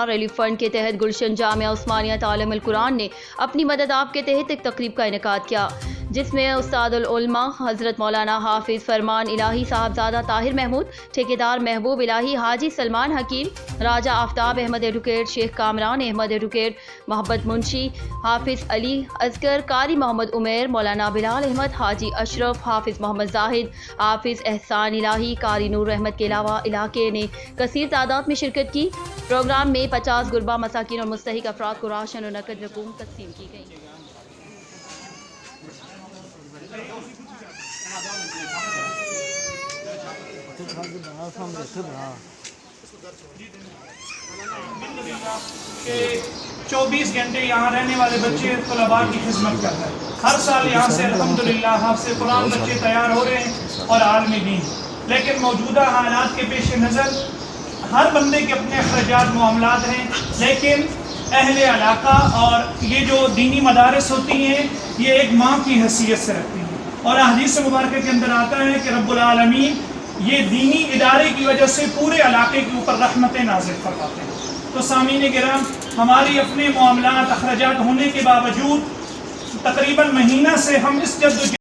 Relief fund کے تحت گلشن جامعہ عثمانیہ تعلیم القرآن نے اپنی مدد آپ کے تحت ایک تقریب کا انعقاد کیا، جس میں استاد العلماء حضرت مولانا حافظ فرمان الہی صاحبزادہ طاہر محمود، ٹھیکیدار محبوب الہی حاجی سلمان حکیم، راجہ آفتاب احمد ایڈوکیٹ، شیخ کامران احمد ایڈوکیٹ، محبت منشی، حافظ علی اصغر، قاری محمد عمیر، مولانا بلال احمد، حاجی اشرف، حافظ محمد زاہد، حافظ احسان الہی، قاری نور احمد کے علاوہ علاقے نے کثیر تعداد میں شرکت کی۔ پروگرام میں 50 غربا مساکین اور مستحق افراد کو راشن اور نقد رقوم تقسیم کی گئی۔ کہ 24 گھنٹے یہاں رہنے والے بچے طلباء کی خدمت کرتا ہے۔ ہر سال یہاں سے الحمدللہ حافظ قرآن بچے تیار ہو رہے ہیں اور عالم دین، لیکن موجودہ حالات کے پیش نظر ہر بندے کے اپنے اخراجات معاملات ہیں، لیکن اہل علاقہ اور یہ جو دینی مدارس ہوتی ہیں یہ ایک ماں کی حیثیت سے رکھتی ہیں، اور حدیث مبارکہ کے اندر آتا ہے کہ رب العالمین یہ دینی ادارے کی وجہ سے پورے علاقے کے اوپر رحمتیں نازل فرماتے ہیں۔ تو سامعین کرام، ہماری اپنے معاملات اخراجات ہونے کے باوجود تقریباً مہینہ سے ہم اس جد